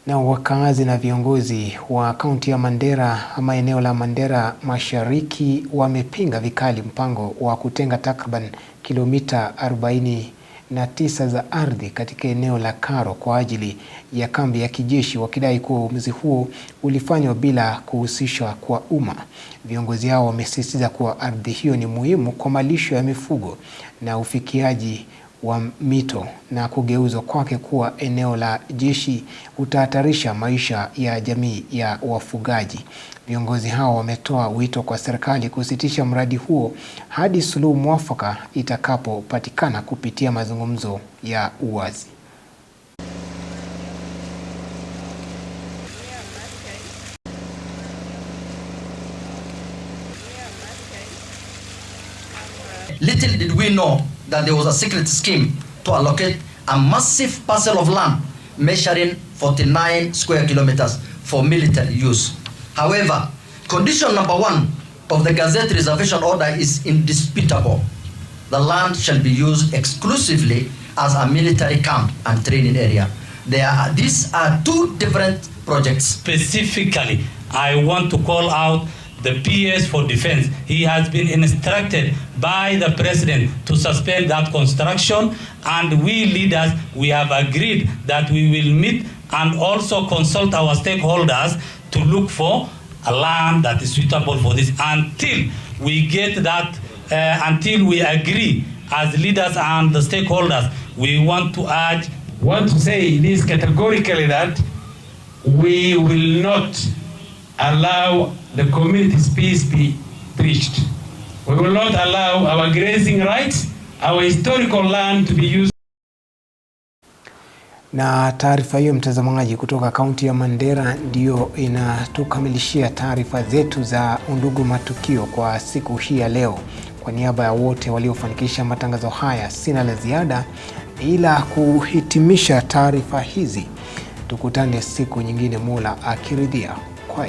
Na wakazi na viongozi wa kaunti ya Mandera ama eneo la Mandera Mashariki wamepinga vikali mpango wa kutenga takriban kilomita 49 za ardhi katika eneo la Karo kwa ajili ya kambi ya kijeshi, wakidai kuwa uamuzi huo ulifanywa bila kuhusishwa kwa umma. Viongozi hao wamesisitiza kuwa ardhi hiyo ni muhimu kwa malisho ya mifugo na ufikiaji wa mito, na kugeuzwa kwake kuwa eneo la jeshi utahatarisha maisha ya jamii ya wafugaji. Viongozi hao wametoa wito kwa serikali kusitisha mradi huo hadi suluhu mwafaka itakapopatikana kupitia mazungumzo ya uwazi. Little did we know that there was a secret scheme to allocate a massive parcel of land measuring 49 square kilometers for military use. However, condition number 1 of the Gazette Reservation Order is indisputable. The land shall be used exclusively as a military camp and training area. These are two different projects. Specifically, I want to call out the PS for Defense. He has been instructed by the President to suspend that construction, and we leaders, we have agreed that we will meet and also consult our stakeholders to look for a land that is suitable for this until we get that, until we agree as leaders and the stakeholders. We want to say this categorically that we will not allow the community's peace be breached. We will not allow our grazing rights, our historical land to be used. Na taarifa hiyo, mtazamaji, kutoka kaunti ya Mandera ndio inatukamilishia taarifa zetu za Undugu Matukio kwa siku hii ya leo. Kwa niaba ya wote waliofanikisha matangazo haya, sina la ziada ila kuhitimisha taarifa hizi. Tukutane siku nyingine, Mola akiridhia.